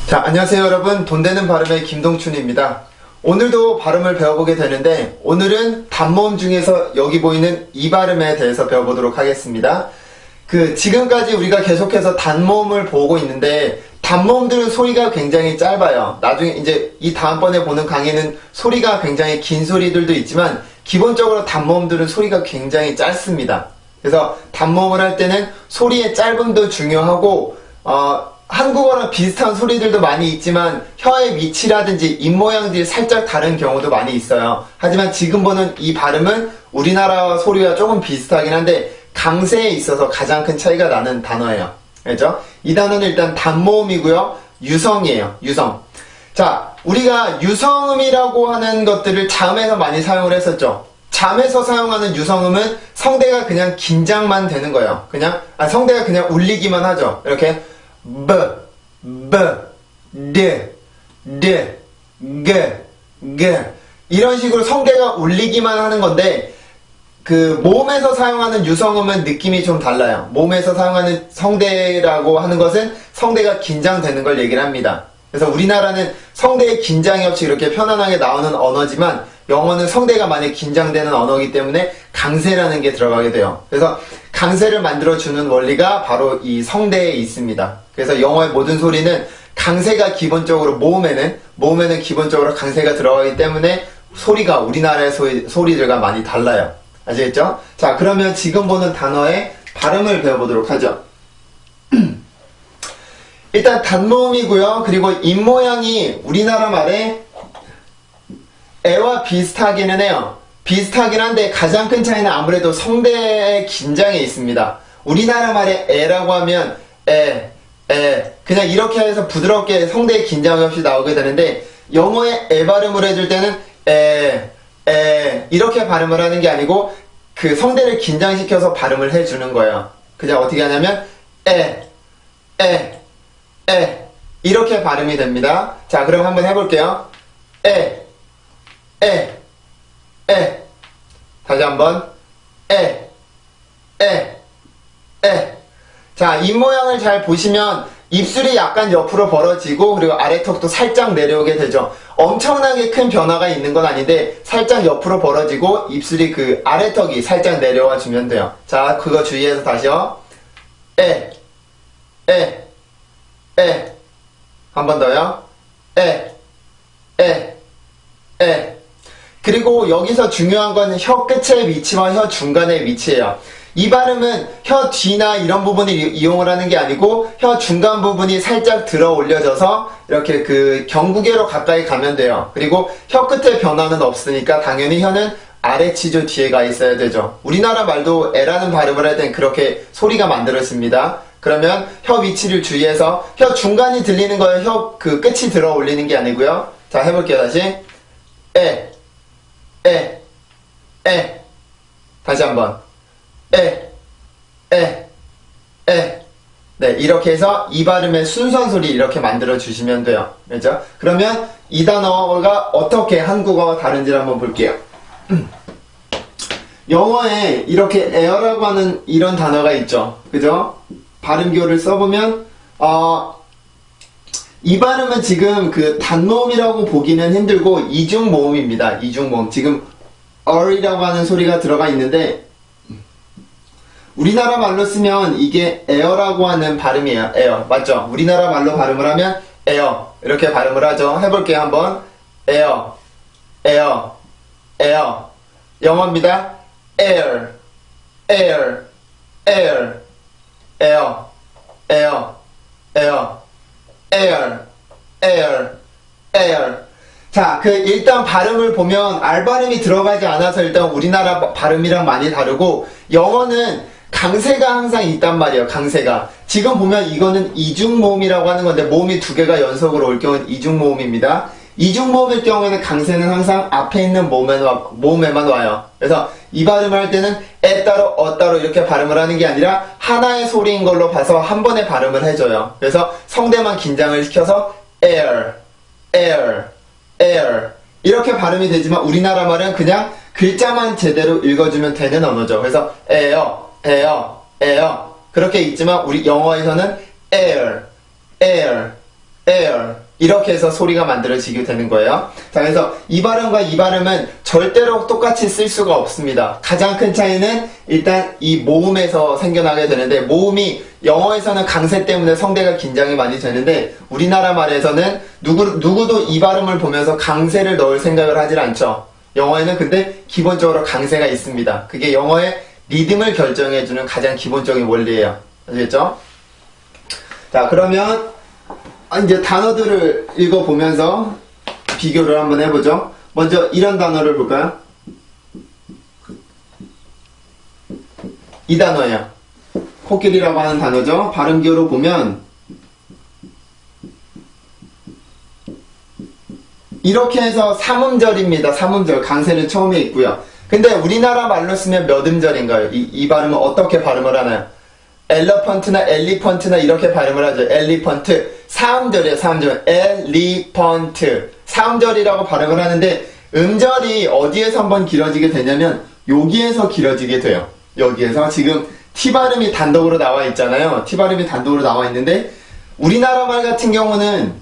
자, 안녕하세요 여러분. 돈 되는 발음의 김동춘입니다. 오늘도 발음을 배워보게 되는데 오늘은 단모음 중에서 여기 보이는 이 발음에 대해서 배워보도록 하겠습니다. 지금까지 우리가 계속해서 단모음을 보고 있는데 단모음들은 소리가 굉장히 짧아요. 나중에 이제 이 다음번에 보는 강의는 소리가 굉장히 긴 소리들도 있지만 기본적으로 단모음들은 소리가 굉장히 짧습니다. 그래서 단모음을 할 때는 소리의 짧음도 중요하고 한국어랑 비슷한 소리들도 많이 있지만 혀의 위치라든지 입모양들이 살짝 다른 경우도 많이 있어요. 하지만 지금 보는 이 발음은 우리나라 소리와 조금 비슷하긴 한데 강세에 있어서 가장 큰 차이가 나는 단어예요. 알죠? 이 단어는 일단 단모음이고요. 유성이에요. 유성. 자, 우리가 유성음이라고 하는 것들을 자음에서 많이 사용을 했었죠. 자음에서 사용하는 유성음은 성대가 그냥 긴장만 되는 거예요. 성대가 그냥 울리기만 하죠. 이렇게 이런 식으로 성대가 울리기만 하는 건데 모음에서 사용하는 유성음은 느낌이 좀 달라요. 모음에서 사용하는 성대라고 하는 것은 성대가 긴장되는 걸 얘기를 합니다. 그래서 우리나라는 성대의 긴장이 없이 이렇게 편안하게 나오는 언어지만 영어는 성대가 많이 긴장되는 언어이기 때문에 강세라는 게 들어가게 돼요. 그래서 강세를 만들어주는 원리가 바로 이 성대에 있습니다. 그래서 영어의 모든 소리는 강세가 기본적으로 모음에는 기본적으로 강세가 들어가기 때문에 소리가 우리나라의 소리들과 많이 달라요. 아시겠죠? 자, 그러면 지금 보는 단어의 발음을 배워보도록 하죠. 일단 단모음이고요. 그리고 입모양이 우리나라 말에 애와 비슷하기는 해요. 비슷하긴 한데 가장 큰 차이는 아무래도 성대의 긴장에 있습니다. 우리나라 말에 애라고 하면 그냥 이렇게 해서 부드럽게 성대의 긴장 없이 나오게 되는데 영어의 애 발음을 해줄 때는 이렇게 발음을 하는 게 아니고 그 성대를 긴장시켜서 발음을 해주는 거예요. 그냥 어떻게 하냐면 이렇게 발음이 됩니다. 자, 그럼 한번 해볼게요. 다시 한번 자, 입모양을 잘 보시면 입술이 약간 옆으로 벌어지고 그리고 아래턱도 살짝 내려오게 되죠. 엄청나게 큰 변화가 있는 건 아닌데 살짝 옆으로 벌어지고 입술이 아래턱이 살짝 내려와 주면 돼요. 자, 그거 주의해서 다시요. 한 번 더요. 그리고 여기서 중요한 건 혀 끝의 위치와 혀 중간의 위치예요. 이 발음은 혀 뒤나 이런 부분을 이용을 하는 게 아니고 혀 중간 부분이 살짝 들어 올려져서 이렇게 경구개로 가까이 가면 돼요. 그리고 혀 끝에 변화는 없으니까 당연히 혀는 아래치조 뒤에 가 있어야 되죠. 우리나라 말도 에라는 발음을 할 땐 그렇게 소리가 만들어집니다. 그러면 혀 위치를 주의해서 혀 중간이 들리는 거예요. 혀 끝이 들어 올리는 게 아니고요. 자, 해볼게요. 다시 다시 한번 네, 이렇게 해서 이 발음의 순수한 소리 이렇게 만들어 주시면 돼요. 그렇죠? 그러면 이 단어가 어떻게 한국어와 다른지를 한번 볼게요. 영어에 이렇게 에어라고 하는 이런 단어가 있죠. 그죠? 발음교를 써보면 이 발음은 지금 단모음이라고 보기는 힘들고 이중모음입니다. 이중모음. 지금 어이라고 하는 소리가 들어가 있는데 우리나라 말로 쓰면 이게 에어라고 하는 발음이에요. 에어. 맞죠? 우리나라 말로 발음을 하면 에어. 이렇게 발음을 하죠. 해볼게요. 한번. 에어. 영어입니다. air. 자, 일단 발음을 보면 R 발음이 들어가지 않아서 일단 우리나라 발음이랑 많이 다르고 영어는 강세가 항상 있단 말이에요. 강세가. 지금 보면 이거는 이중모음이라고 하는 건데 모음이 두 개가 연속으로 올 경우는 이중모음입니다. 이중모음일 경우에는 강세는 항상 앞에 있는 모음에만 와요. 그래서 이 발음을 할 때는 에 따로 어 따로 이렇게 발음을 하는 게 아니라 하나의 소리인 걸로 봐서 한 번에 발음을 해줘요. 그래서 성대만 긴장을 시켜서 air 이렇게 발음이 되지만 우리나라 말은 그냥 글자만 제대로 읽어주면 되는 언어죠. 그래서 에어 그렇게 있지만 우리 영어에서는 air air 이렇게 해서 소리가 만들어지게 되는 거예요. 자, 그래서 이 발음과 이 발음은 절대로 똑같이 쓸 수가 없습니다. 가장 큰 차이는 일단 이 모음에서 생겨나게 되는데, 모음이 영어에서는 강세 때문에 성대가 긴장이 많이 되는데 우리나라 말에서는 누구도 이 발음을 보면서 강세를 넣을 생각을 하질 않죠. 영어에는 근데 기본적으로 강세가 있습니다. 그게 영어의 리듬을 결정해주는 가장 기본적인 원리예요. 아시겠죠? 자, 그러면 이제 단어들을 읽어보면서 비교를 한번 해보죠. 먼저 이런 단어를 볼까요? 이 단어예요. 코끼리라고 하는 단어죠. 발음기호로 보면 이렇게 해서 3음절입니다. 3음절. 강세는 처음에 있고요. 근데 우리나라 말로 쓰면 몇 음절인가요? 이 발음은 어떻게 발음을 하나요? 엘러펀트나 엘리펀트나 이렇게 발음을 하죠. 엘리펀트. 4음절이에요. 4음절. 엘리펀트. 4음절이라고 발음을 하는데 음절이 어디에서 한번 길어지게 되냐면 여기에서 길어지게 돼요. 여기에서 지금 T 발음이 단독으로 나와 있잖아요. T 발음이 단독으로 나와 있는데 우리나라 말 같은 경우는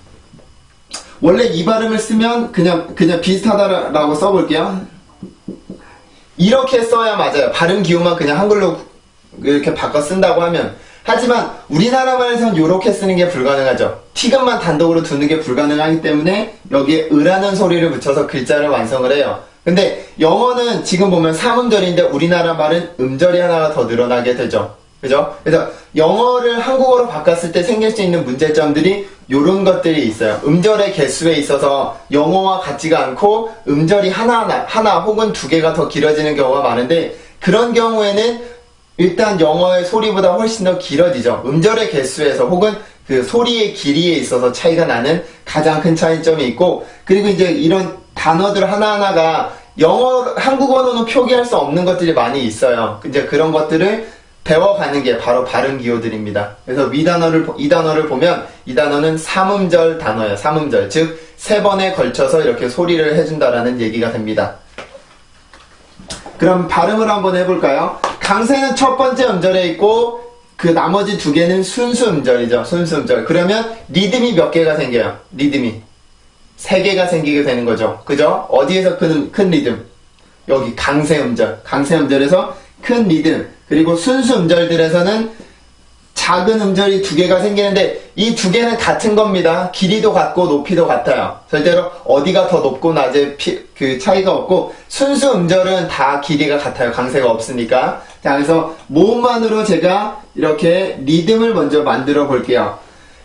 원래 이 발음을 쓰면 그냥 비슷하다라고 써볼게요. 이렇게 써야 맞아요. 발음 기호만 그냥 한글로 이렇게 바꿔 쓴다고 하면. 하지만 우리나라 말에서는 이렇게 쓰는 게 불가능하죠. T금만 단독으로 두는 게 불가능하기 때문에 여기에 으라는 소리를 붙여서 글자를 완성을 해요. 근데 영어는 지금 보면 3음절인데 우리나라 말은 음절이 하나가 더 늘어나게 되죠. 그죠? 그래서 영어를 한국어로 바꿨을 때 생길 수 있는 문제점들이 요런 것들이 있어요. 음절의 개수에 있어서 영어와 같지가 않고 음절이 하나 혹은 두 개가 더 길어지는 경우가 많은데, 그런 경우에는 일단 영어의 소리보다 훨씬 더 길어지죠. 음절의 개수에서 혹은 그 소리의 길이에 있어서 차이가 나는 가장 큰 차이점이 있고, 그리고 이제 이런 단어들 하나하나가 한국어로는 표기할 수 없는 것들이 많이 있어요. 이제 그런 것들을 배워가는 게 바로 발음 기호들입니다. 그래서 이 단어를 보면 이 단어는 3음절 단어예요. 3음절. 즉, 3번에 걸쳐서 이렇게 소리를 해준다라는 얘기가 됩니다. 그럼 발음을 한번 해볼까요? 강세는 첫 번째 음절에 있고 그 나머지 두 개는 순수 음절이죠. 순수 음절. 그러면 리듬이 몇 개가 생겨요? 리듬이 3개가 생기게 되는 거죠. 그죠? 어디에서 큰 리듬? 여기 강세 음절. 강세 음절에서 큰 리듬. 그리고 순수 음절들에서는 작은 음절이 2개가 생기는데 이 2개는 같은 겁니다. 길이도 같고 높이도 같아요. 절대로 어디가 더 높고 낮에 그 차이가 없고, 순수 음절은 다 길이가 같아요. 강세가 없으니까. 자, 그래서 모음만으로 제가 이렇게 리듬을 먼저 만들어 볼게요.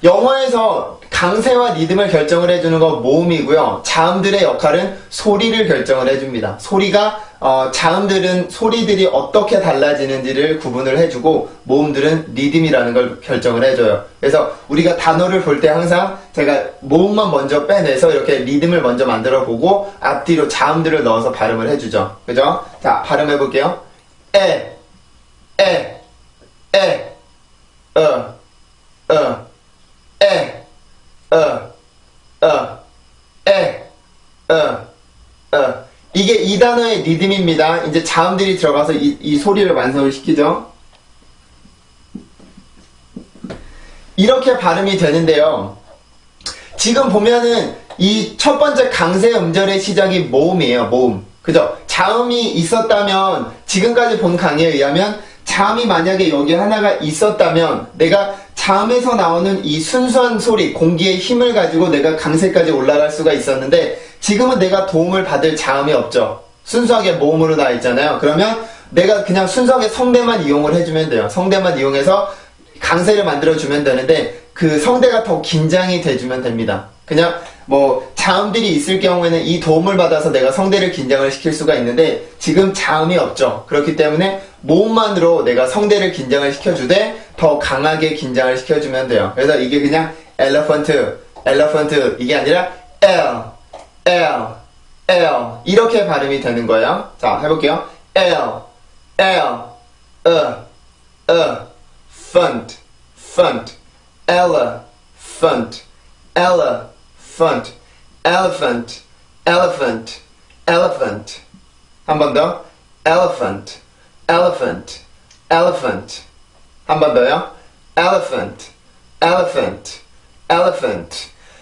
영어에서 강세와 리듬을 결정을 해주는 건 모음이고요. 자음들의 역할은 소리를 결정을 해줍니다. 자음들은 소리들이 어떻게 달라지는지를 구분을 해주고, 모음들은 리듬이라는 걸 결정을 해줘요. 그래서 우리가 단어를 볼 때 항상 제가 모음만 먼저 빼내서 이렇게 리듬을 먼저 만들어 보고 앞뒤로 자음들을 넣어서 발음을 해주죠. 그죠? 자, 발음해 볼게요. 에, 이게 이 단어의 리듬입니다. 이제 자음들이 들어가서 이 소리를 완성을 시키죠. 이렇게 발음이 되는데요. 지금 보면은 이 첫 번째 강세 음절의 시작이 모음이에요. 모음. 그죠? 자음이 있었다면, 지금까지 본 강의에 의하면 자음이 만약에 여기 하나가 있었다면 내가 자음에서 나오는 이 순수한 소리, 공기의 힘을 가지고 내가 강세까지 올라갈 수가 있었는데, 지금은 내가 도움을 받을 자음이 없죠. 순수하게 모음으로 나와 있잖아요. 그러면 내가 그냥 순수하게 성대만 이용을 해주면 돼요. 성대만 이용해서 강세를 만들어주면 되는데, 그 성대가 더 긴장이 돼주면 됩니다. 그냥 자음들이 있을 경우에는 이 도움을 받아서 내가 성대를 긴장을 시킬 수가 있는데, 지금 자음이 없죠. 그렇기 때문에 모음만으로 내가 성대를 긴장을 시켜주되 더 강하게 긴장을 시켜주면 돼요. 그래서 이게 그냥 엘러펀트 이게 아니라 L 이렇게 발음이 되는 거예요. 자, 해볼게요. font, elephant, 한 번 더. elephant. 한 번 더요. elephant.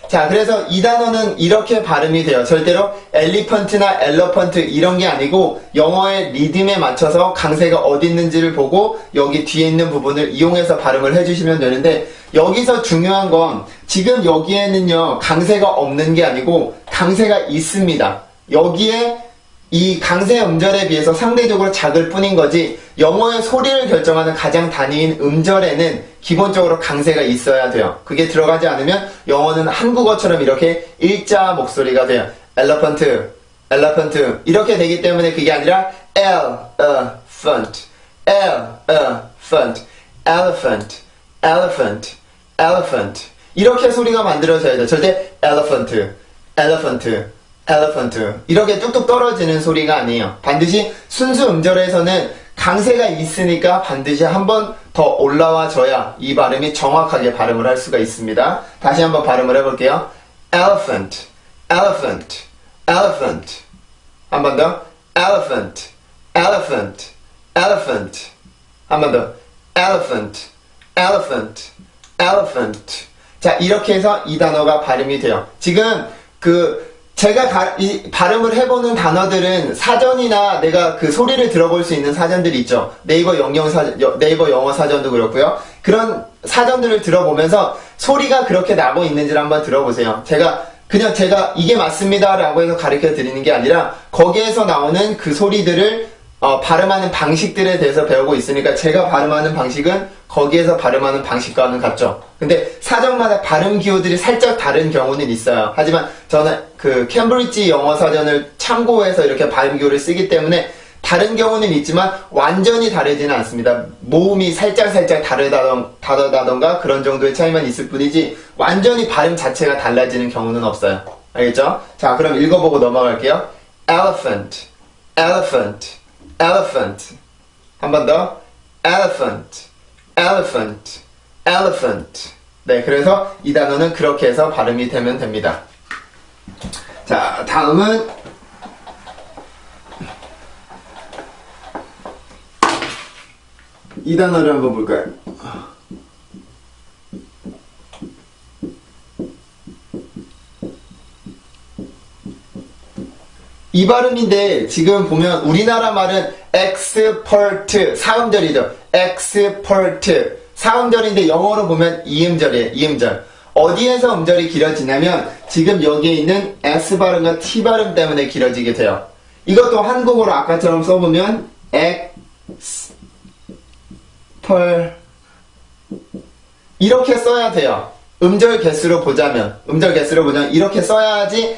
자, 그래서 이 단어는 이렇게 발음이 돼요. 절대로 엘리펀트나 엘러펀트 이런 게 아니고 영어의 리듬에 맞춰서 강세가 어디 있는지를 보고 여기 뒤에 있는 부분을 이용해서 발음을 해주시면 되는데 여기서 중요한 건 지금 여기에는요 강세가 없는 게 아니고 강세가 있습니다. 여기에 이 강세 음절에 비해서 상대적으로 작을 뿐인 거지 영어의 소리를 결정하는 가장 단위인 음절에는 기본적으로 강세가 있어야 돼요. 그게 들어가지 않으면 영어는 한국어처럼 이렇게 일자 목소리가 돼요. elephant, elephant 이렇게 되기 때문에 그게 아니라 elephant, elephant, elephant, elephant, elephant 이렇게 소리가 만들어져야 돼요. 절대 elephant, elephant elephant 이렇게 뚝뚝 떨어지는 소리가 아니에요. 반드시 순수 음절에서는 강세가 있으니까 반드시 한 번 더 올라와 줘야 이 발음이 정확하게 발음을 할 수가 있습니다. 다시 한번 발음을 해볼게요. elephant, elephant, elephant 한 번 더 elephant, elephant, elephant 한 번 더 elephant, elephant, elephant 자 이렇게 해서 이 단어가 발음이 돼요. 지금 제가 발음을 해보는 단어들은 사전이나 내가 그 소리를 들어볼 수 있는 사전들이 있죠. 네이버 영어 사전도 그렇고요. 그런 사전들을 들어보면서 소리가 그렇게 나고 있는지를 한번 들어보세요. 제가 이게 맞습니다 라고 해서 가르쳐 드리는 게 아니라 거기에서 나오는 그 소리들을 발음하는 방식들에 대해서 배우고 있으니까 제가 발음하는 방식은 거기에서 발음하는 방식과는 같죠. 근데 사전마다 발음 기호들이 살짝 다른 경우는 있어요. 하지만 저는 그 캠브리지 영어 사전을 참고해서 이렇게 발음 기호를 쓰기 때문에 다른 경우는 있지만 완전히 다르지는 않습니다. 모음이 살짝 다르다던가 그런 정도의 차이만 있을 뿐이지 완전히 발음 자체가 달라지는 경우는 없어요. 알겠죠? 자, 그럼 읽어보고 넘어갈게요. elephant, elephant, elephant 한 번 더 elephant, elephant, elephant 네, 그래서 이 단어는 그렇게 해서 발음이 되면 됩니다. 자, 다음은 이 단어를 한번 볼까요? 이 발음인데 지금 보면 우리나라 말은 expert 사음절이죠. expert 사음절인데 영어로 보면 이음절이에요. 이음절. 어디에서 음절이 길어지냐면 지금 여기에 있는 S 발음과 T 발음 때문에 길어지게 돼요. 이것도 한국어로 아까처럼 써보면 이렇게 써야 돼요. 음절 개수로 보자면 이렇게 써야지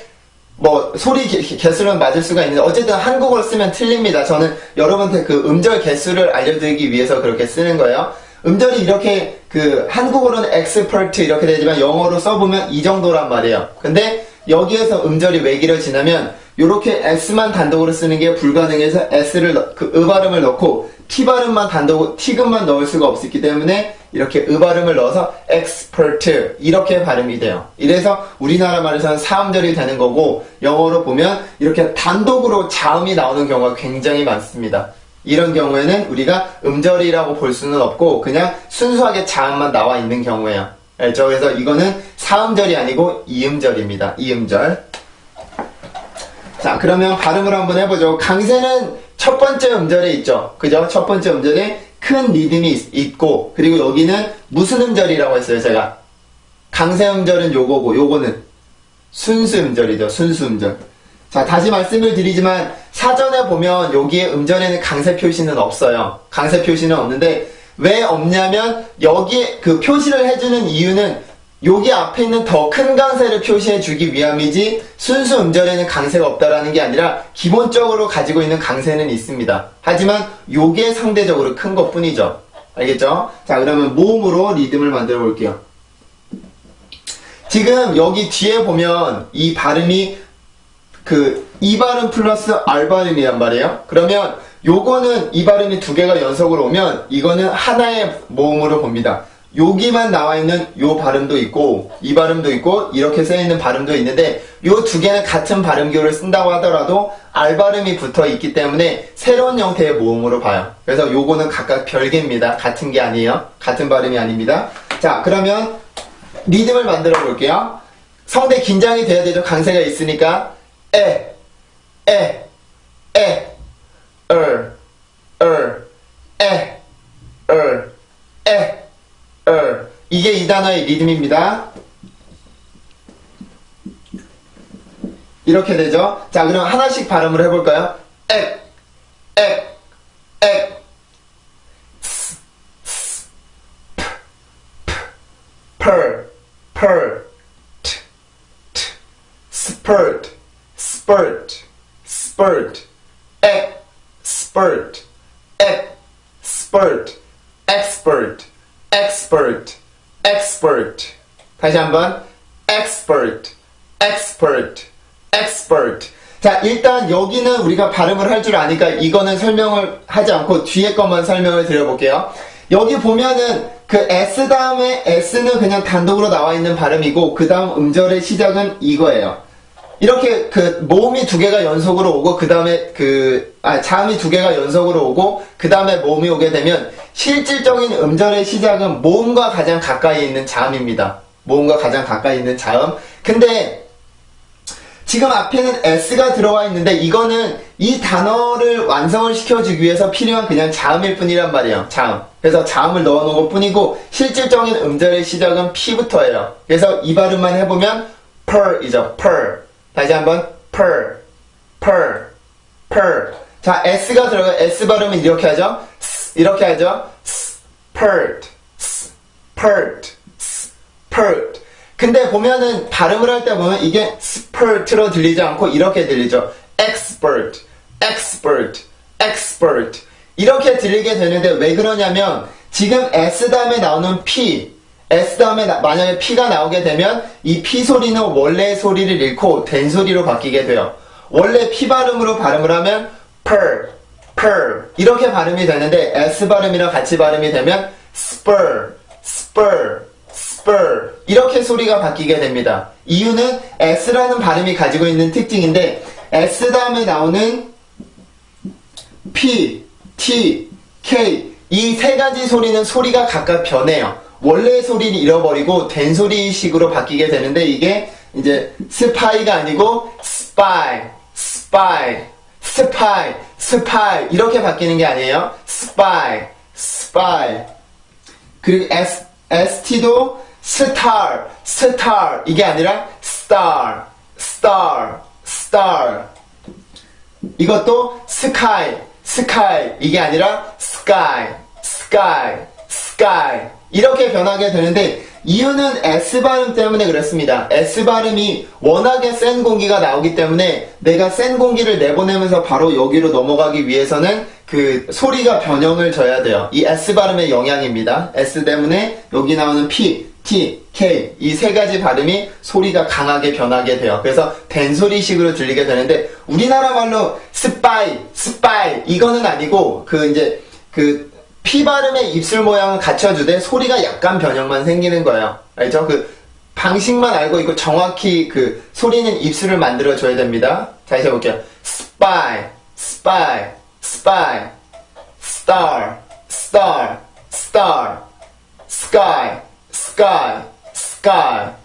소리 개수는 맞을 수가 있는데 어쨌든 한국어로 쓰면 틀립니다. 저는 여러분한테 그 음절 개수를 알려드리기 위해서 그렇게 쓰는 거예요. 음절이 이렇게 한국어로는 expert 이렇게 되지만 영어로 써보면 이 정도란 말이에요. 근데 여기에서 음절이 왜 길어지냐면 요렇게 S만 단독으로 쓰는 게 불가능해서 S를 발음을 넣고 T 발음만 T금만 넣을 수가 없기 때문에 이렇게 발음을 넣어서 expert 이렇게 발음이 돼요. 이래서 우리나라 말에서는 사음절이 되는 거고 영어로 보면 이렇게 단독으로 자음이 나오는 경우가 굉장히 많습니다. 이런 경우에는 우리가 음절이라고 볼 수는 없고 그냥 순수하게 자음만 나와 있는 경우예요. 알죠? 그래서 이거는 사음절이 아니고 이음절입니다. 이음절. 자, 그러면 발음을 한번 해보죠. 강세는 첫 번째 음절에 있죠. 그죠? 첫 번째 음절에 큰 리듬이 있고 그리고 여기는 무슨 음절이라고 했어요, 제가? 강세 음절은 요거고 요거는 순수 음절이죠. 순수 음절. 자, 다시 말씀을 드리지만 사전에 보면 여기에 음절에는 강세 표시는 없어요. 강세 표시는 없는데 왜 없냐면 여기에 표시를 해주는 이유는 여기 앞에 있는 더 큰 강세를 표시해 주기 위함이지 순수 음절에는 강세가 없다라는 게 아니라 기본적으로 가지고 있는 강세는 있습니다. 하지만 요게 상대적으로 큰 것 뿐이죠. 알겠죠? 자, 그러면 모음으로 리듬을 만들어 볼게요. 지금 여기 뒤에 보면 이 발음이 이 발음 플러스 R 발음이란 말이에요. 그러면 요거는 이 발음이 두 개가 연속으로 오면 이거는 하나의 모음으로 봅니다. 여기만 나와 있는 요 발음도 있고 이 발음도 있고 이렇게 쓰여있는 발음도 있는데 요 두 개는 같은 발음기호를 쓴다고 하더라도 R 발음이 붙어 있기 때문에 새로운 형태의 모음으로 봐요. 그래서 요거는 각각 별개입니다. 같은 게 아니에요. 같은 발음이 아닙니다. 자, 그러면 리듬을 만들어 볼게요. 성대 긴장이 돼야 되죠. 강세가 있으니까. 에, 에, 에, 에, 이게 이 단어의 리듬입니다. 이렇게 되죠. 자, 그럼 하나씩 발음을 해볼까요? 에, spurt, spurt, spurt, spurt, spurt, expert, expert, expert. 다시 한번 expert, expert, expert. 자, 일단 여기는 우리가 발음을 할 줄 아니까 이거는 설명을 하지 않고 뒤에 것만 설명을 드려볼게요. 여기 보면은 그 S 다음에 S는 그냥 단독으로 나와 있는 발음이고 그 다음 음절의 시작은 이거예요. 이렇게 그 모음이 두 개가 연속으로 오고 그 다음에 자음이 두 개가 연속으로 오고 그 다음에 모음이 오게 되면 실질적인 음절의 시작은 모음과 가장 가까이 있는 자음입니다. 모음과 가장 가까이 있는 자음. 근데 지금 앞에는 S가 들어와 있는데 이거는 이 단어를 완성을 시켜주기 위해서 필요한 그냥 자음일 뿐이란 말이에요. 자음. 그래서 자음을 넣어놓은 것 뿐이고 실질적인 음절의 시작은 P부터예요. 그래서 이 발음만 해보면 per이죠. per. 다시 한번 per. 자, S가 들어가 S 발음은 이렇게 하죠. 이렇게 하죠. spurt. 근데 보면은 발음을 할 때 보면 이게 spurt로 들리지 않고 이렇게 들리죠. expert. 이렇게 들리게 되는데 왜 그러냐면 지금 S 다음에 나오는 P, S 다음에 만약에 P가 나오게 되면 이 P 소리는 원래의 소리를 잃고 된 소리로 바뀌게 돼요. 원래 P 발음으로 발음을 하면 per 이렇게 발음이 되는데 S 발음이랑 같이 발음이 되면 spur 이렇게 소리가 바뀌게 됩니다. 이유는 S라는 발음이 가지고 있는 특징인데 S 다음에 나오는 P, T, K 이 세 가지 소리는 소리가 각각 변해요. 원래의 소리를 잃어버리고 된 소리식으로 바뀌게 되는데 이게 이제 스파이가 아니고 스파이 이렇게 바뀌는 게 아니에요. 스파이 그리고 ST도 star 이게 아니라 star 이것도 sky 이게 아니라 sky 이렇게 변하게 되는데 이유는 S 발음 때문에 그렇습니다. S 발음이 워낙에 센 공기가 나오기 때문에 내가 센 공기를 내보내면서 바로 여기로 넘어가기 위해서는 그 소리가 변형을 줘야 돼요. 이 S 발음의 영향입니다. S 때문에 여기 나오는 P, T, K 이 세 가지 발음이 소리가 강하게 변하게 돼요. 그래서 된소리식으로 들리게 되는데 우리나라 말로 스파이 이거는 아니고 그 P 발음의 입술 모양을 갖춰주되 소리가 약간 변형만 생기는 거예요. 알죠? 그 방식만 알고 있고 정확히 그 소리는 입술을 만들어줘야 됩니다. 다시 해볼게요. spy star sky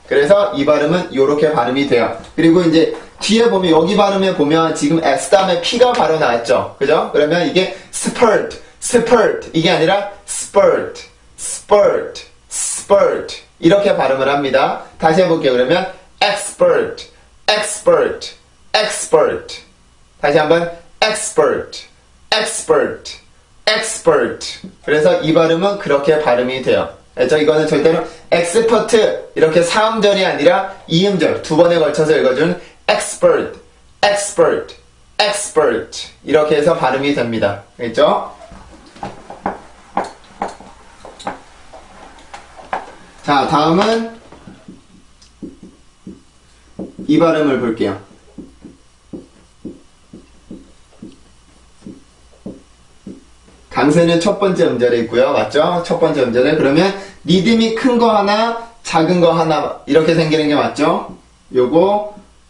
그래서 이 발음은 요렇게 발음이 돼요. 그리고 이제 뒤에 보면 여기 발음에 보면 지금 S 다음에 P가 바로 나왔죠. 그죠? 그러면 이게 spurt 이게 아니라 spurt 이렇게 발음을 합니다. 다시 해볼게요. 그러면 expert 다시 한번 expert 그래서 이 발음은 그렇게 발음이 돼요. 이거는 절대로 expert 이렇게 4음절이 아니라 2음절 두 번에 걸쳐서 읽어주는 expert 이렇게 해서 발음이 됩니다. 알겠죠? 자, 다음은 이 발음을 볼게요. 강세는 첫 번째 음절에 있고요. 맞죠? 첫 번째 음절에. 그러면 리듬이 큰 거 하나, 작은 거 하나 이렇게 생기는 게 맞죠?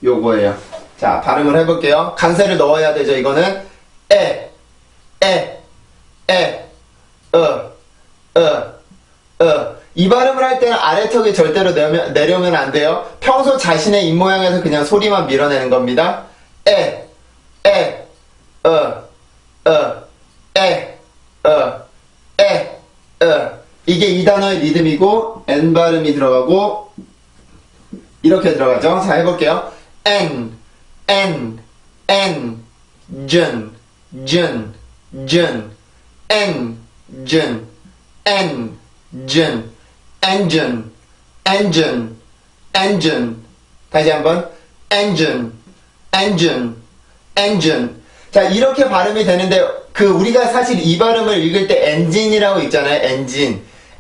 요거예요. 자, 발음을 해볼게요. 강세를 넣어야 되죠. 이거는 이 발음을 할 때는 아래턱이 절대로 내려오면 안 돼요. 평소 자신의 입모양에서 그냥 소리만 밀어내는 겁니다. 에, 어, 에, 이게 이 단어의 리듬이고 N 발음이 들어가고 이렇게 들어가죠. 자, 해볼게요. N, 준, N, 준, engine. 다시 한번. engine. 자, 이렇게 발음이 되는데, 우리가 사실 이 발음을 읽을 때 엔진이라고 읽잖아요.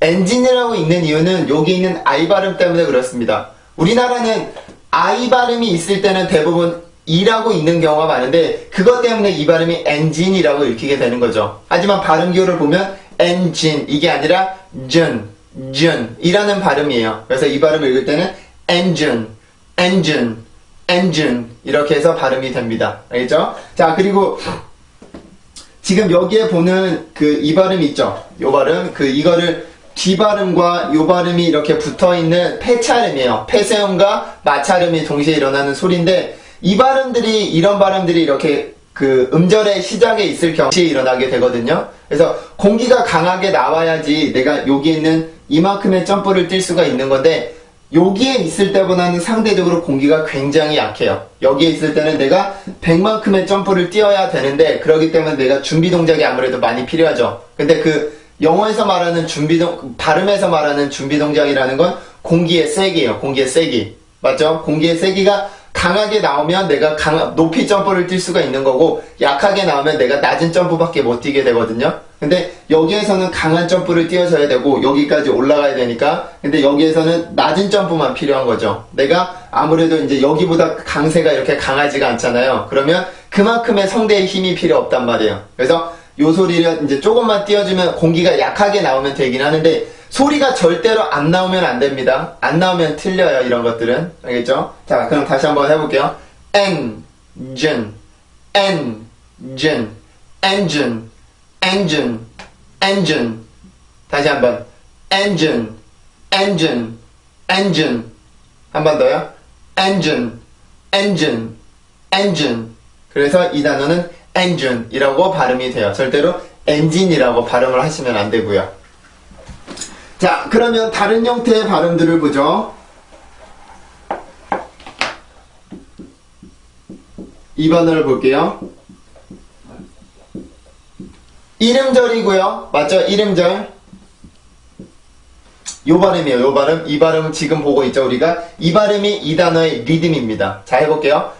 엔진이라고 읽는 이유는 여기 있는 I 발음 때문에 그렇습니다. 우리나라는 I 발음이 있을 때는 대부분 E라고 읽는 경우가 많은데, 그것 때문에 이 발음이 엔진이라고 읽히게 되는 거죠. 하지만 발음 기호를 보면 engine, 이게 아니라 이라는 발음이에요. 그래서 이 발음을 읽을 때는 engine 이렇게 해서 발음이 됩니다. 알겠죠? 자, 그리고 지금 여기에 보는 이 발음 있죠? 요 발음, 이거를 뒤발음과 요 발음이 이렇게 붙어있는 폐차음이에요. 폐세음과 마차음이 동시에 일어나는 소리인데, 이런 발음들이 이렇게 음절의 시작에 있을 경우에 일어나게 되거든요. 그래서 공기가 강하게 나와야지 내가 여기에 있는 이만큼의 점프를 뛸 수가 있는 건데, 여기에 있을 때보다는 상대적으로 공기가 굉장히 약해요. 여기에 있을 때는 내가 100만큼의 점프를 뛰어야 되는데, 그렇기 때문에 내가 준비 동작이 아무래도 많이 필요하죠. 근데 영어에서 말하는 발음에서 말하는 준비 동작이라는 건 공기의 세기예요. 공기의 세기. 맞죠? 공기의 세기가 강하게 나오면 내가 높이 점프를 뛸 수가 있는 거고, 약하게 나오면 내가 낮은 점프밖에 못 뛰게 되거든요. 근데 여기에서는 강한 점프를 뛰어줘야 되고 여기까지 올라가야 되니까, 근데 여기에서는 낮은 점프만 필요한 거죠. 내가 아무래도 이제 여기보다 강세가 이렇게 강하지가 않잖아요. 그러면 그만큼의 성대의 힘이 필요 없단 말이에요. 그래서 요 소리를 이제 조금만 띄워주면 공기가 약하게 나오면 되긴 하는데, 소리가 절대로 안 나오면 안 됩니다. 안 나오면 틀려요, 이런 것들은. 알겠죠? 자, 그럼 다시 한번 해볼게요. engine. 다시 한번. engine. 한 번 더요. engine. 그래서 이 단어는 engine이라고 발음이 돼요. 절대로 엔진이라고 발음을 하시면 안 되고요. 자, 그러면 다른 형태의 발음들을 보죠. 이 단어를 볼게요. 이름절이고요. 맞죠? 이름절. 요 발음이에요. 요 발음. 이 발음 지금 보고 있죠, 우리가? 이 발음이 이 단어의 리듬입니다. 자, 해볼게요.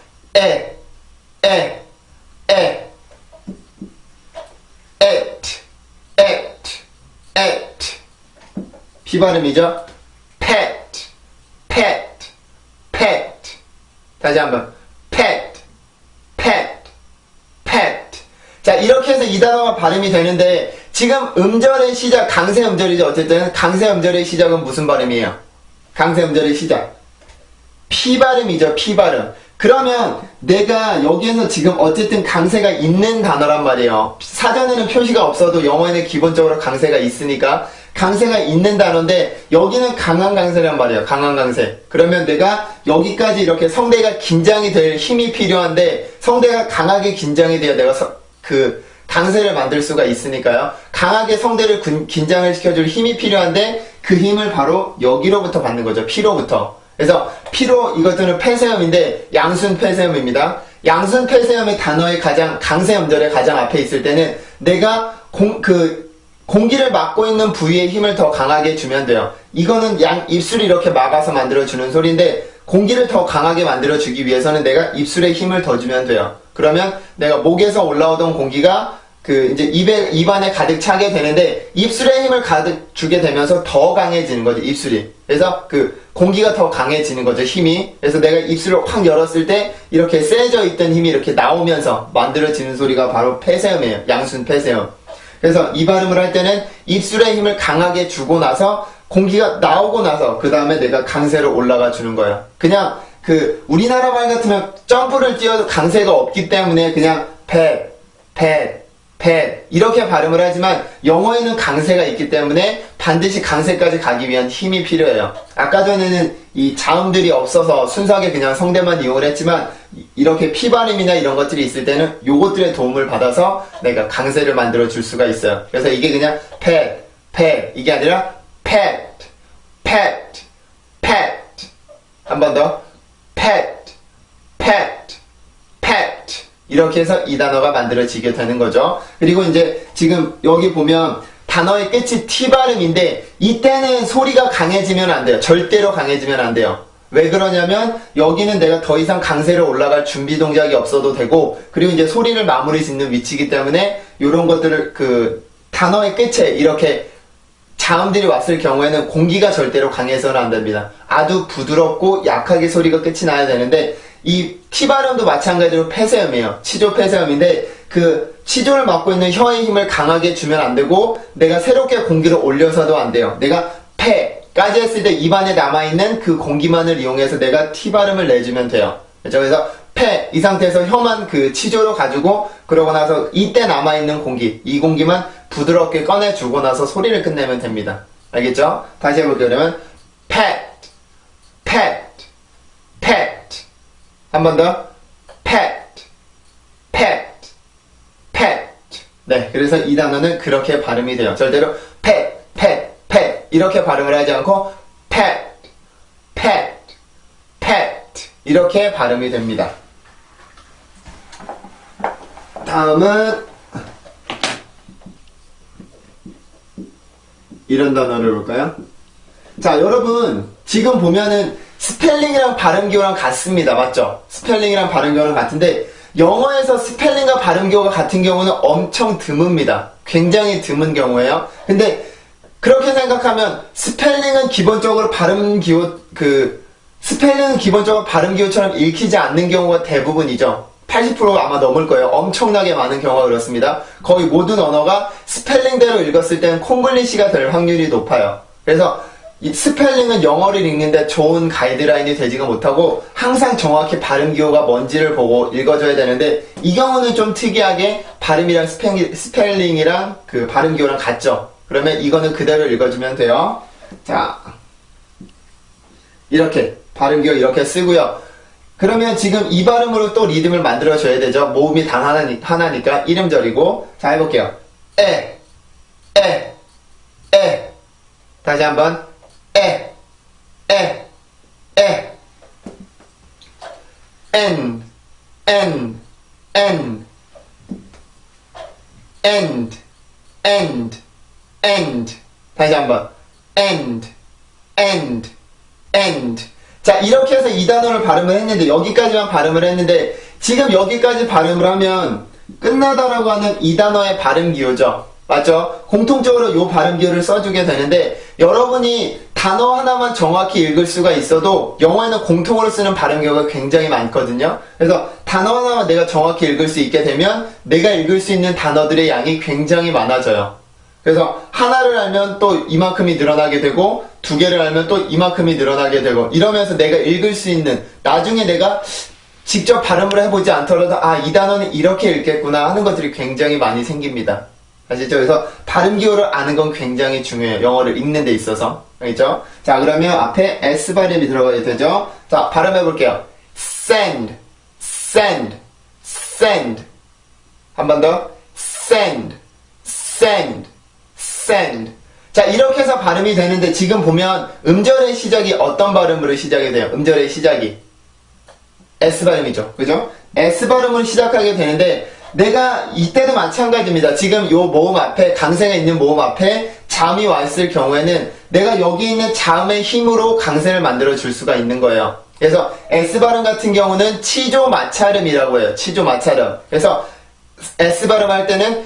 피 발음이죠. pet. 다시 한번. pet. 자, 이렇게 해서 이 단어가 발음이 되는데, 지금 음절의 시작, 강세 음절이죠. 어쨌든 강세 음절의 시작은 무슨 발음이에요? 강세 음절의 시작. 피 발음이죠. 피 발음. 그러면 내가 여기에서 지금 어쨌든 강세가 있는 단어란 말이에요. 사전에는 표시가 없어도 영어에는 기본적으로 강세가 있으니까 강세가 있는 단어인데, 여기는 강한 강세란 말이에요. 강한 강세. 그러면 내가 여기까지 이렇게 성대가 긴장이 될 힘이 필요한데, 성대가 강하게 긴장이 돼야 내가 강세를 만들 수가 있으니까요. 강하게 성대를 긴장을 시켜줄 힘이 필요한데, 그 힘을 바로 여기로부터 받는 거죠. 피로부터. 그래서 피로, 이것들은 폐세음인데 양순 폐세음입니다. 양순 폐세음의 단어의 강세 음절의 가장 앞에 있을 때는 내가 공기를 막고 있는 부위에 힘을 더 강하게 주면 돼요. 이거는 입술이 이렇게 막아서 만들어주는 소리인데, 공기를 더 강하게 만들어주기 위해서는 내가 입술에 힘을 더 주면 돼요. 그러면 내가 목에서 올라오던 공기가 이제 입안에 가득 차게 되는데, 입술에 힘을 가득 주게 되면서 더 강해지는 거죠, 입술이. 그래서 공기가 더 강해지는 거죠, 힘이. 그래서 내가 입술을 확 열었을 때 이렇게 세져 있던 힘이 이렇게 나오면서 만들어지는 소리가 바로 폐세음이에요. 양순 폐세음. 그래서 이 발음을 할 때는 입술에 힘을 강하게 주고 나서 공기가 나오고 나서 그 다음에 내가 강세로 올라가 주는 거예요. 그냥 우리나라 말 같으면 점프를 뛰어도 강세가 없기 때문에 그냥 팻 bad 이렇게 발음을 하지만 영어에는 강세가 있기 때문에 반드시 강세까지 가기 위한 힘이 필요해요. 아까 전에는 이 자음들이 없어서 순수하게 그냥 성대만 이용을 했지만 이렇게 피발음이나 이런 것들이 있을 때는 요것들의 도움을 받아서 내가 강세를 만들어 줄 수가 있어요. 그래서 이게 그냥 pad 이게 아니라 pet 한 번 더 pet 이렇게 해서 이 단어가 만들어지게 되는 거죠. 그리고 이제 지금 여기 보면 단어의 끝이 T 발음인데 이때는 소리가 강해지면 안 돼요. 절대로 강해지면 안 돼요. 왜 그러냐면 여기는 내가 더 이상 강세로 올라갈 준비 동작이 없어도 되고 그리고 이제 소리를 마무리 짓는 위치이기 때문에 이런 것들을 그 단어의 끝에 이렇게 자음들이 왔을 경우에는 공기가 절대로 강해서는 안 됩니다. 아주 부드럽고 약하게 소리가 끝이 나야 되는데 이 T 발음도 마찬가지로 폐쇄음이에요. 치조 폐쇄음인데 그 치조를 맡고 있는 혀의 힘을 강하게 주면 안 되고 내가 새롭게 공기를 올려서도 안 돼요. 내가 패까지 했을 때 입안에 남아있는 그 공기만을 이용해서 내가 T 발음을 내주면 돼요. 그렇죠? 그래서 패 이 상태에서 혀만 그 치조로 가지고 그러고 나서 이때 남아있는 공기 이 공기만 부드럽게 꺼내주고 나서 소리를 끝내면 됩니다. 알겠죠? 다시 해볼게요. 그러면 pet 한 번 더 pet 네, 그래서 이 단어는 그렇게 발음이 돼요. 절대로 pet 이렇게 발음을 하지 않고 pet 이렇게 발음이 됩니다. 다음은 이런 단어를 볼까요? 자, 여러분 지금 보면은 스펠링이랑 발음 기호랑 같습니다. 맞죠? 스펠링이랑 발음 기호랑 같은데 영어에서 스펠링과 발음 기호가 같은 경우는 엄청 드뭅니다. 굉장히 드문 경우예요. 근데 그렇게 생각하면 스펠링은 기본적으로 발음 기호 스펠링은 기본적으로 발음 기호처럼 읽히지 않는 경우가 대부분이죠. 80% 아마 넘을 거예요. 엄청나게 많은 경우가 그렇습니다. 거의 모든 언어가 스펠링대로 읽었을 때는 콩글리시가 될 확률이 높아요. 그래서 이 스펠링은 영어를 읽는데 좋은 가이드라인이 되지가 못하고 항상 정확히 발음 기호가 뭔지를 보고 읽어줘야 되는데 이 경우는 좀 특이하게 발음이랑 스펠링이랑 그 발음 기호랑 같죠. 그러면 이거는 그대로 읽어주면 돼요. 자, 이렇게 발음 기호 이렇게 쓰고요. 그러면 지금 이 발음으로 또 리듬을 만들어줘야 되죠. 모음이 단 하나니까 이름절이고. 자, 해볼게요. 다시 한번 end 다시 한번 end 자, 이렇게 해서 이 단어를 발음을 했는데 여기까지만 발음을 했는데 지금 여기까지 발음을 하면 끝나다라고 하는 이 단어의 발음 기호죠. 맞죠? 공통적으로 이 발음 기호를 써주게 되는데 여러분이 단어 하나만 정확히 읽을 수가 있어도 영어에는 공통으로 쓰는 발음 기호가 굉장히 많거든요. 그래서 단어 하나만 내가 정확히 읽을 수 있게 되면 내가 읽을 수 있는 단어들의 양이 굉장히 많아져요. 그래서 하나를 알면 또 이만큼이 늘어나게 되고 두 개를 알면 또 이만큼이 늘어나게 되고 이러면서 내가 읽을 수 있는 나중에 내가 직접 발음을 해보지 않더라도 아, 이 단어는 이렇게 읽겠구나 하는 것들이 굉장히 많이 생깁니다. 아시죠? 그래서 발음 기호를 아는 건 굉장히 중요해요. 영어를 읽는 데 있어서. 알겠죠? 자, 그러면 앞에 S 발음이 들어가야 되죠? 자, 발음해 볼게요. send 한 번 더 send 자, 이렇게 해서 발음이 되는데 지금 보면 음절의 시작이 어떤 발음으로 시작이 돼요? 음절의 시작이 S 발음이죠. 그죠? S 발음으로 시작하게 되는데 내가 이때도 마찬가지입니다. 지금 요 모음 앞에 강세가 있는 모음 앞에 자음이 왔을 경우에는 내가 여기 있는 자음의 힘으로 강세를 만들어 줄 수가 있는 거예요. 그래서 S 발음 같은 경우는 치조 마찰음이라고 해요. 치조 마찰음. 그래서 S 발음 할 때는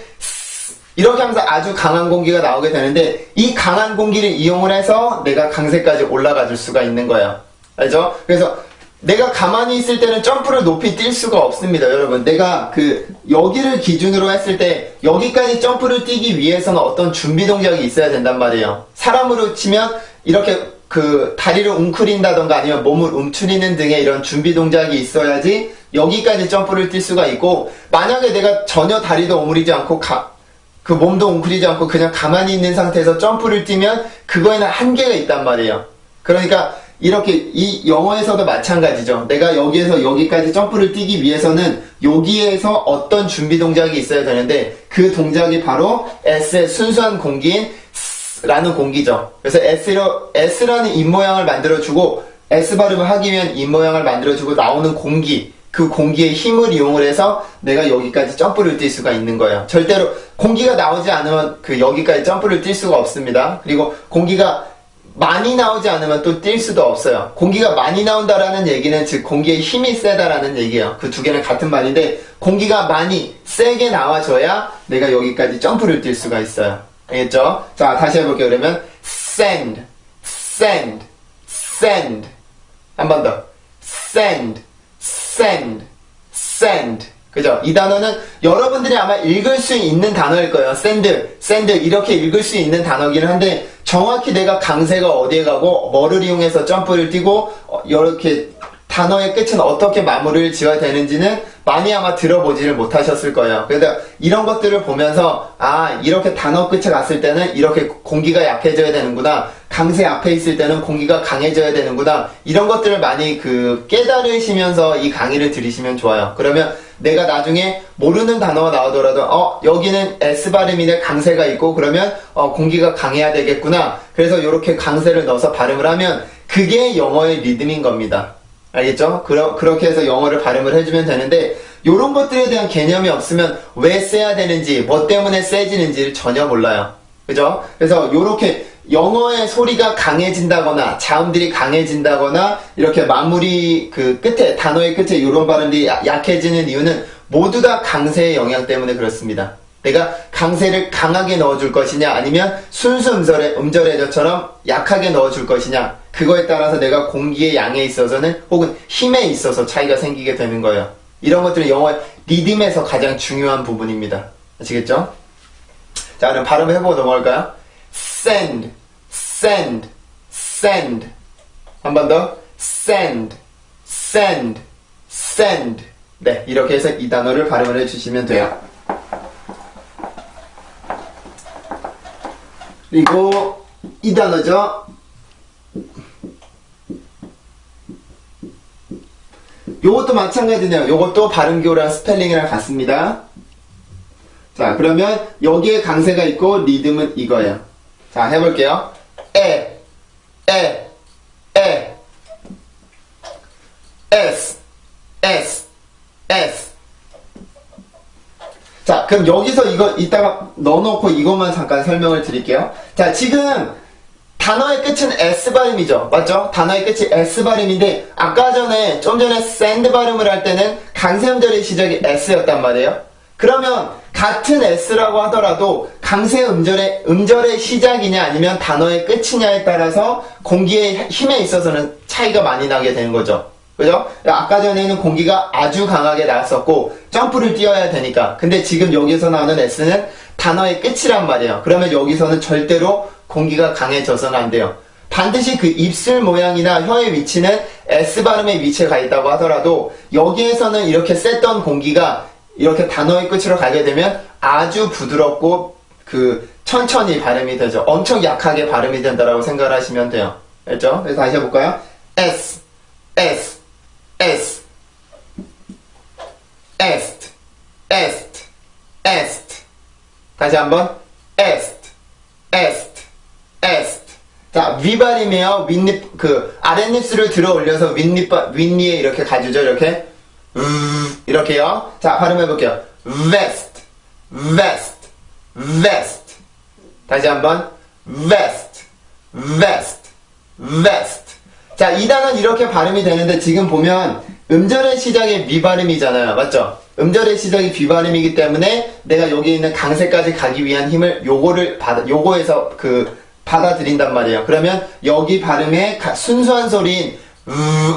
이렇게 하면서 아주 강한 공기가 나오게 되는데 이 강한 공기를 이용을 해서 내가 강세까지 올라가 줄 수가 있는 거예요. 알죠? 그래서 내가 가만히 있을 때는 점프를 높이 뛸 수가 없습니다. 여러분, 내가 여기를 기준으로 했을 때 여기까지 점프를 뛰기 위해서는 어떤 준비 동작이 있어야 된단 말이에요. 사람으로 치면 이렇게 그 다리를 웅크린다던가 아니면 몸을 움츠리는 등의 이런 준비 동작이 있어야지 여기까지 점프를 뛸 수가 있고, 만약에 내가 전혀 다리도 오므리지 않고 그 몸도 웅크리지 않고 그냥 가만히 있는 상태에서 점프를 뛰면 그거에는 한계가 있단 말이에요. 그러니까 이렇게 이 영어에서도 마찬가지죠. 내가 여기에서 여기까지 점프를 뛰기 위해서는 여기에서 어떤 준비 동작이 있어야 되는데, 그 동작이 바로 S의 순수한 공기인 라는 공기죠. 그래서 S라는 입모양을 만들어주고, S 발음을 하기 위한 입모양을 만들어주고 나오는 공기, 그 공기의 힘을 이용을 해서 내가 여기까지 점프를 뛸 수가 있는 거예요. 절대로 공기가 나오지 않으면 그 여기까지 점프를 뛸 수가 없습니다. 그리고 공기가 많이 나오지 않으면 또 뛸 수도 없어요. 공기가 많이 나온다라는 얘기는 즉 공기의 힘이 세다라는 얘기예요. 그 두 개는 같은 말인데, 공기가 많이 세게 나와줘야 내가 여기까지 점프를 뛸 수가 있어요. 알겠죠? 자, 다시 해볼게요. 그러면 send, send, send. 한 번 더. send, send, send. 그죠? 이 단어는 여러분들이 아마 읽을 수 있는 단어일 거예요. send 이렇게 읽을 수 있는 단어긴 한데, 정확히 내가 강세가 어디에 가고 뭐를 이용해서 점프를 뛰고 이렇게 단어의 끝은 어떻게 마무리를 지어야 되는지는 많이 아마 들어보지를 못하셨을 거예요. 그래서 이런 것들을 보면서 이렇게 단어 끝에 갔을 때는 이렇게 공기가 약해져야 되는구나, 강세 앞에 있을 때는 공기가 강해져야 되는구나, 이런 것들을 많이 깨달으시면서 이 강의를 들으시면 좋아요. 그러면 내가 나중에 모르는 단어가 나오더라도 여기는 S 발음인데 강세가 있고, 그러면 공기가 강해야 되겠구나, 그래서 이렇게 강세를 넣어서 발음을 하면 그게 영어의 리듬인 겁니다. 알겠죠? 그렇게 해서 영어를 발음을 해주면 되는데, 요런 것들에 대한 개념이 없으면 왜 세야 되는지, 뭐 때문에 세지는지를 전혀 몰라요. 그죠? 그래서 요렇게 영어의 소리가 강해진다거나 자음들이 강해진다거나 이렇게 마무리 끝에, 단어의 끝에 요런 발음들이 약해지는 이유는 모두 다 강세의 영향 때문에 그렇습니다. 내가 강세를 강하게 넣어줄 것이냐, 아니면 순수 음절의 저처럼 약하게 넣어줄 것이냐, 그거에 따라서 내가 공기의 양에 있어서는 혹은 힘에 있어서 차이가 생기게 되는 거예요. 이런 것들은 영어의 리듬에서 가장 중요한 부분입니다. 아시겠죠? 자, 그럼 발음 해보고 넘어갈까요? send, send, send. 한 번 더. send, send, send. 네, 이렇게 해서 이 단어를 발음을 해주시면 돼요. 그리고 이 단어죠. 요것도 마찬가지네요. 요것도 발음기호랑 스펠링이랑 같습니다. 자, 그러면 여기에 강세가 있고 리듬은 이거예요. 자, 해볼게요. 에, S, S, S. 자, 그럼 여기서 이거 이따가 넣어놓고 이것만 잠깐 설명을 드릴게요. 자, 지금 단어의 끝은 S 발음이죠. 맞죠? 단어의 끝이 S 발음인데, 아까 좀 전에 send 발음을 할 때는 강세 음절의 시작이 S였단 말이에요. 그러면 같은 S라고 하더라도 강세 음절의 시작이냐 아니면 단어의 끝이냐에 따라서 공기의 힘에 있어서는 차이가 많이 나게 되는 거죠. 그죠? 아까 전에는 공기가 아주 강하게 나왔었고 점프를 뛰어야 되니까. 근데 지금 여기서 나오는 S는 단어의 끝이란 말이에요. 그러면 여기서는 절대로 공기가 강해져서는 안 돼요. 반드시 그 입술 모양이나 혀의 위치는 S 발음의 위치에 가 있다고 하더라도 여기에서는 이렇게 셌던 공기가 이렇게 단어의 끝으로 가게 되면 아주 부드럽고 천천히 발음이 되죠. 엄청 약하게 발음이 된다라고 생각을 하시면 돼요. 알죠? 그래서 다시 해볼까요? S, S, S, est, est, est. 다시 한번 est, est, est. 자, 위발음이에요. 윗입, 아랫입술을 들어 올려서 윗니에 이렇게 가주죠. 이렇게. 이렇게요. 자, 발음해볼게요. vest, vest, vest. 다시 한번. vest, vest, vest. 자, 이 단어는 이렇게 발음이 되는데 지금 보면 음절의 시작이 미발음이잖아요. 맞죠? 음절의 시작이 비발음이기 때문에 내가 여기 있는 강세까지 가기 위한 힘을 요거에서 받아들인단 말이에요. 그러면 여기 발음의 순수한 소리인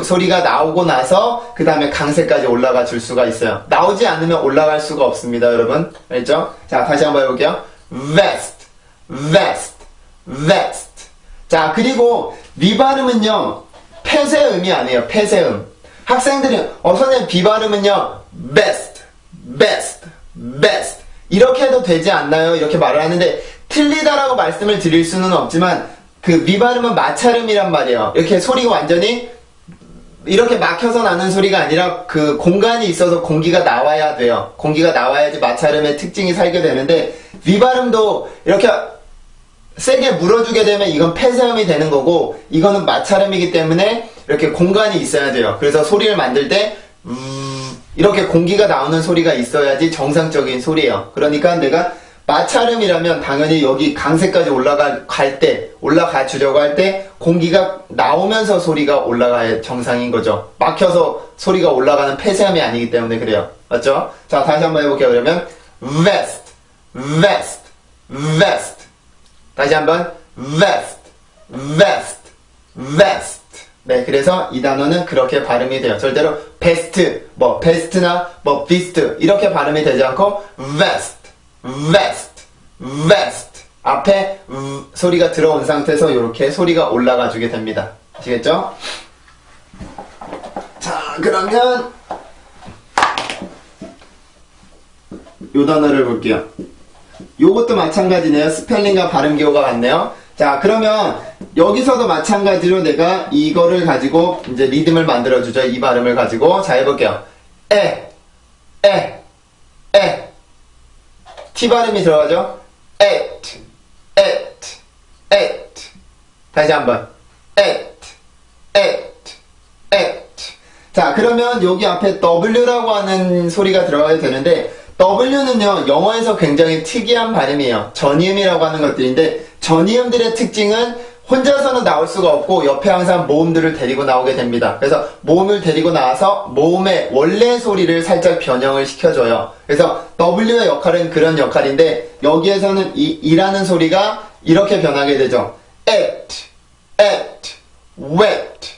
소리가 나오고 나서 그 다음에 강세까지 올라가 줄 수가 있어요. 나오지 않으면 올라갈 수가 없습니다, 여러분. 알죠? 자, 다시 한번 해볼게요. vest, vest, vest. 자, 그리고 미발음은요, 폐쇄음이 아니에요. 폐쇄음. 학생들이 선생님 비발음은요, best, best, best 이렇게 해도 되지 않나요? 이렇게 말을 하는데 틀리다라고 말씀을 드릴 수는 없지만 그 미발음은 마찰음이란 말이에요. 이렇게 소리가 완전히 이렇게 막혀서 나는 소리가 아니라 그 공간이 있어서 공기가 나와야 돼요. 공기가 나와야지 마찰음의 특징이 살게 되는데 미발음도 이렇게 세게 물어주게 되면 이건 폐쇄음이 되는 거고 이거는 마찰음이기 때문에 이렇게 공간이 있어야 돼요. 그래서 소리를 만들 때 이렇게 공기가 나오는 소리가 있어야지 정상적인 소리예요. 그러니까 내가 마찰음이라면 당연히 여기 강세까지 올라가 주려고 할 때 공기가 나오면서 소리가 올라가야 정상인 거죠. 막혀서 소리가 올라가는 폐쇄음이 아니기 때문에 그래요. 맞죠? 자, 다시 한번 해볼게요. 그러면 vest, vest, vest. 다시 한번 vest, vest, vest. 네, 그래서 이 단어는 그렇게 발음이 돼요. 절대로 best, best나 beast 이렇게 발음이 되지 않고 vest, vest, vest 앞에 소리가 들어온 상태에서 이렇게 소리가 올라가 주게 됩니다. 아시겠죠? 자, 그러면 요 단어를 볼게요. 요것도 마찬가지네요. 스펠링과 발음 기호가 같네요. 자, 그러면 여기서도 마찬가지로 내가 이거를 가지고 이제 리듬을 만들어주죠. 이 발음을 가지고. 자, 해볼게요. T 발음이 들어가죠? et. 다시 한번. et. 자, 그러면 여기 앞에 W라고 하는 소리가 들어가야 되는데 W는요, 영어에서 굉장히 특이한 발음이에요. 전이음이라고 하는 것들인데, 전이음들의 특징은 혼자서는 나올 수가 없고, 옆에 항상 모음들을 데리고 나오게 됩니다. 그래서 모음을 데리고 나와서 모음의 원래 소리를 살짝 변형을 시켜줘요. 그래서 W의 역할은 그런 역할인데, 여기에서는 이라는 소리가 이렇게 변하게 되죠. wet,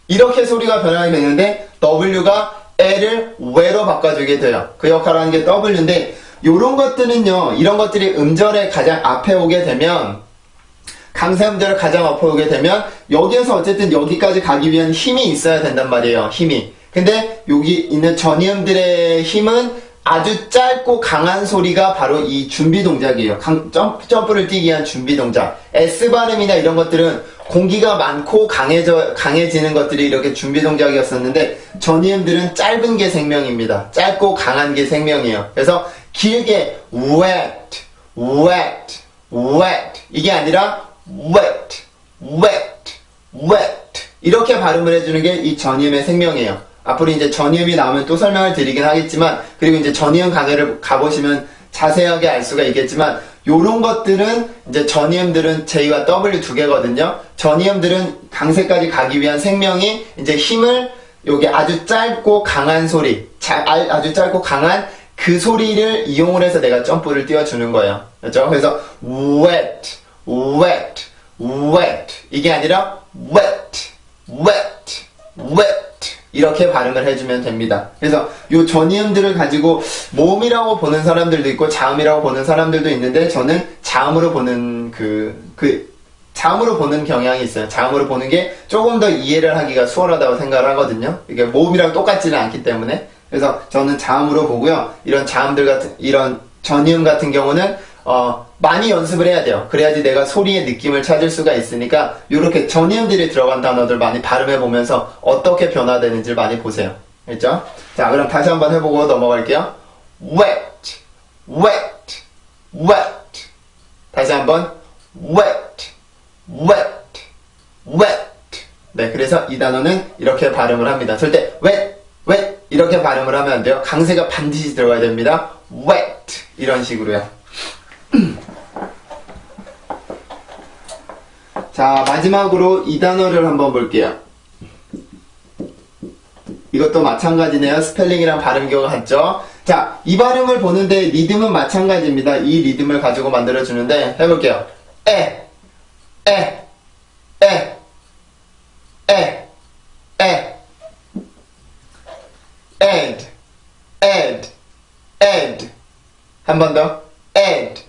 이렇게 소리가 변하게 되는데, W가 L을 왜로 바꿔주게 돼요. 그 역할을 하는 게 W인데 요런 것들은요, 이런 것들이 음절에 가장 앞에 오게 되면 강세음절을 가장 앞에 오게 되면 여기에서 어쨌든 여기까지 가기 위한 힘이 있어야 된단 말이에요. 힘이. 근데 여기 있는 전이음들의 힘은 아주 짧고 강한 소리가 바로 이 준비 동작이에요. 점프를 뛰기 위한 준비 동작. S 발음이나 이런 것들은 공기가 많고 강해지는 것들이 이렇게 준비 동작이었었는데 전이음들은 짧은 게 생명입니다. 짧고 강한 게 생명이에요. 그래서 길게 wet, wet, wet 이게 아니라 wet, wet, wet 이렇게 발음을 해주는 게 이 전이음의 생명이에요. 앞으로 이제 전이음이 나오면 또 설명을 드리긴 하겠지만 그리고 이제 전이음 강의를 가보시면 자세하게 알 수가 있겠지만 요런 것들은 이제 전이음들은 J와 W 두 개거든요. 전이음들은 강세까지 가기 위한 생명이 이제 힘을 요게 아주 짧고 강한 소리, 아주 짧고 강한 그 소리를 이용을 해서 내가 점프를 띄워주는 거예요. 그렇죠? 그래서 wet, wet, wet 이게 아니라 wet, wet, wet 이렇게 발음을 해주면 됩니다. 그래서 요 전이음들을 가지고 모음이라고 보는 사람들도 있고 자음이라고 보는 사람들도 있는데 저는 자음으로 보는 자음으로 보는 경향이 있어요. 자음으로 보는 게 조금 더 이해를 하기가 수월하다고 생각을 하거든요. 이게 모음이랑 똑같지는 않기 때문에. 그래서 저는 자음으로 보고요. 이런 이런 전이음 같은 경우는 많이 연습을 해야 돼요. 그래야지 내가 소리의 느낌을 찾을 수가 있으니까 이렇게 전이음들이 들어간 단어들 많이 발음해 보면서 어떻게 변화되는지를 많이 보세요. 알죠? 자, 그럼 다시 한번 해보고 넘어갈게요. wet, wet, wet. 다시 한번 wet, wet, wet. 네, 그래서 이 단어는 이렇게 발음을 합니다. 절대 wet, wet 이렇게 발음을 하면 안 돼요. 강세가 반드시 들어가야 됩니다. wet 이런 식으로요. 자, 마지막으로 이 단어를 한번 볼게요. 이것도 마찬가지네요. 스펠링이랑 발음 기호가 같죠? 자, 이 발음을 보는데 리듬은 마찬가지입니다. 이 리듬을 가지고 만들어주는데 해볼게요. ed. 한 번 더. ed.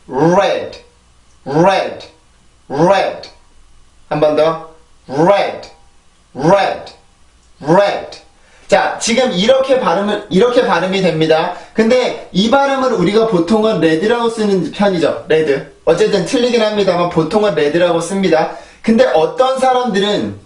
red, red, red. 한 번 더. red, red, red. 자, 지금 이렇게 발음이 됩니다. 근데 이 발음을 우리가 보통은 red라고 쓰는 편이죠. red. 어쨌든 틀리긴 합니다만 보통은 red라고 씁니다. 근데 어떤 사람들은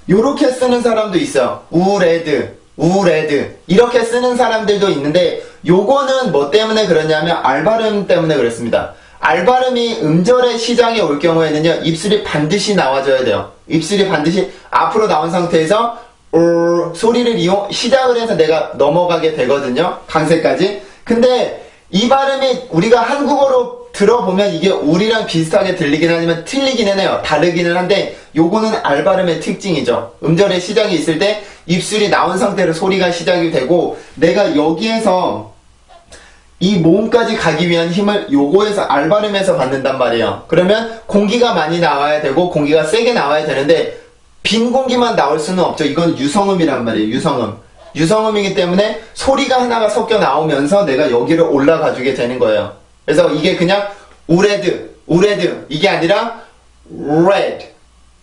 요렇게 쓰는 사람도 있어요. 우레드, 우레드. 이렇게 쓰는 사람들도 있는데 요거는 뭐 때문에 그러냐면 알발음 때문에 그렇습니다. 알발음이 음절의 시작에 올 경우에는요, 입술이 반드시 나와줘야 돼요. 입술이 반드시 앞으로 나온 상태에서 소리를 시작을 해서 내가 넘어가게 되거든요. 강세까지. 근데 이 발음이 우리가 한국어로 들어보면 이게 우리랑 비슷하게 들리긴 하지만 틀리기는 해요. 다르기는 한데 요거는 알발음의 특징이죠. 음절의 시작이 있을 때 입술이 나온 상태로 소리가 시작이 되고 내가 여기에서 이 모음까지 가기 위한 힘을 요거에서 알발음에서 받는단 말이에요. 그러면 공기가 많이 나와야 되고 공기가 세게 나와야 되는데 빈 공기만 나올 수는 없죠. 이건 유성음이란 말이에요. 유성음. 유성음이기 때문에 소리가 하나가 섞여 나오면서 내가 여기를 올라가 주게 되는 거예요. 그래서 이게 그냥 우레드, 우레드 이게 아니라 red,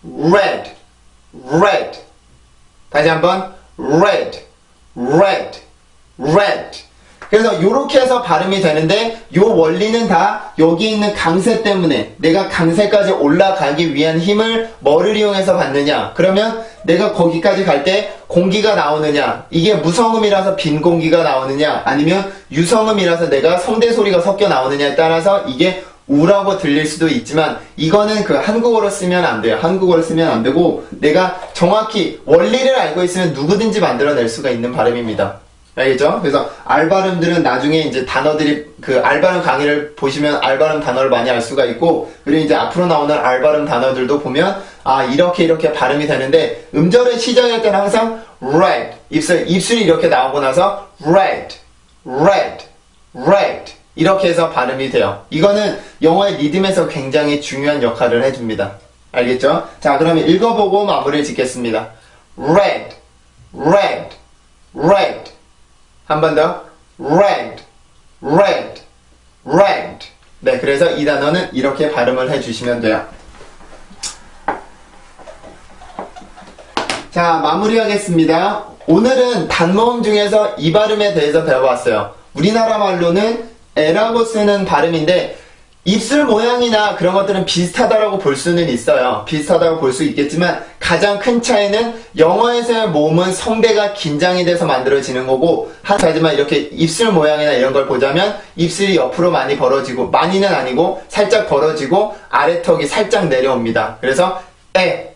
red, red. 다시 한번 red, red, red. 그래서 요렇게 해서 발음이 되는데 요 원리는 다 여기 있는 강세 때문에 내가 강세까지 올라가기 위한 힘을 뭐를 이용해서 받느냐. 그러면 내가 거기까지 갈 때 공기가 나오느냐, 이게 무성음이라서 빈 공기가 나오느냐, 아니면 유성음이라서 내가 성대 소리가 섞여 나오느냐에 따라서 이게 우라고 들릴 수도 있지만 이거는 그 한국어로 쓰면 안 돼요. 한국어로 쓰면 안 되고 내가 정확히 원리를 알고 있으면 누구든지 만들어낼 수가 있는 발음입니다. 알겠죠? 그래서 알발음들은 나중에 이제 단어들이 그 알발음 강의를 보시면 알발음 단어를 많이 알 수가 있고 그리고 이제 앞으로 나오는 알발음 단어들도 보면 아 이렇게 발음이 되는데 음절의 시작할 때는 항상 red 입술이 이렇게 나오고 나서 red, red, red 이렇게 해서 발음이 돼요. 이거는 영어의 리듬에서 굉장히 중요한 역할을 해줍니다. 알겠죠? 자 그러면 읽어보고 마무리를 짓겠습니다. red, red, red 한 번 더 red, red, red. 네, 그래서 이 단어는 이렇게 발음을 해주시면 돼요. 자, 마무리하겠습니다. 오늘은 단모음 중에서 이 발음에 대해서 배워봤어요. 우리나라 말로는 에라고 쓰는 발음인데 입술 모양이나 그런 것들은 비슷하다고 볼 수는 있어요. 비슷하다고 볼 수 있겠지만 가장 큰 차이는 영어에서의 모음은 성대가 긴장이 돼서 만들어지는 거고 하지만 이렇게 입술 모양이나 이런 걸 보자면 입술이 옆으로 많이 벌어지고 많이는 아니고 살짝 벌어지고 아래턱이 살짝 내려옵니다. 그래서 에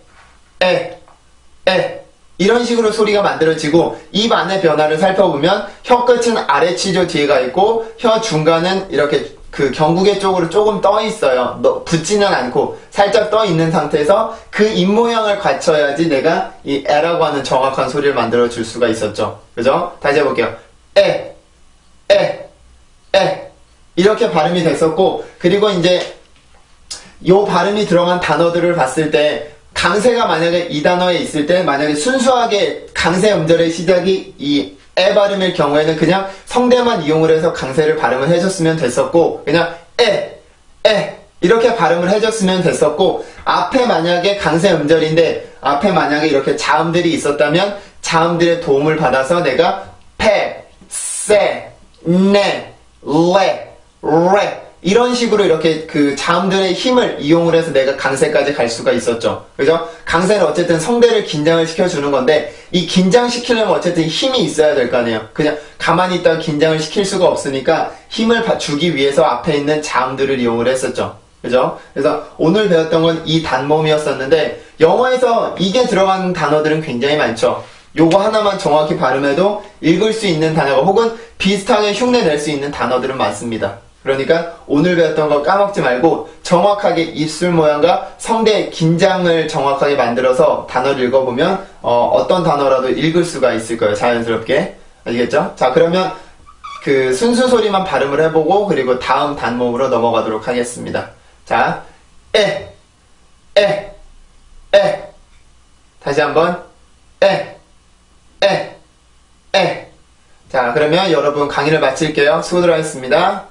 이런 식으로 소리가 만들어지고 입 안의 변화를 살펴보면 혀 끝은 아래 치조 뒤에 가 있고 혀 중간은 이렇게 그 경구개 쪽으로 조금 떠 있어요. 붙지는 않고 살짝 떠 있는 상태에서 그 입 모양을 갖춰야지 내가 이 에라고 하는 정확한 소리를 만들어 줄 수가 있었죠. 그죠? 다시 해볼게요. 에 이렇게 발음이 됐었고 그리고 이제 요 발음이 들어간 단어들을 봤을 때 강세가 만약에 이 단어에 있을 때 만약에 순수하게 강세 음절의 시작이 이 에 발음일 경우에는 그냥 성대만 이용을 해서 강세를 발음을 해줬으면 됐었고 그냥 이렇게 발음을 해줬으면 됐었고 앞에 만약에 강세 음절인데 앞에 만약에 이렇게 자음들이 있었다면 자음들의 도움을 받아서 내가 페, 세, 네, 레 이런 식으로 이렇게 그 자음들의 힘을 이용을 해서 내가 강세까지 갈 수가 있었죠. 그죠? 강세는 어쨌든 성대를 긴장을 시켜주는 건데 이 긴장시키려면 어쨌든 힘이 있어야 될 거 아니에요. 그냥 가만히 있다가 긴장을 시킬 수가 없으니까 힘을 주기 위해서 앞에 있는 자음들을 이용을 했었죠. 그죠? 그래서 오늘 배웠던 건 이 단모음이었었는데 영어에서 이게 들어간 단어들은 굉장히 많죠. 요거 하나만 정확히 발음해도 읽을 수 있는 단어가 혹은 비슷하게 흉내 낼 수 있는 단어들은 많습니다. 그러니까 오늘 배웠던 거 까먹지 말고 정확하게 입술 모양과 성대의 긴장을 정확하게 만들어서 단어를 읽어보면 어떤 단어라도 읽을 수가 있을 거예요. 자연스럽게. 아시겠죠? 자 그러면 그 순수 소리만 발음을 해보고 그리고 다음 단모음으로 넘어가도록 하겠습니다. 자 다시 한번 자, 그러면 여러분 강의를 마칠게요. 수고들 하셨습니다.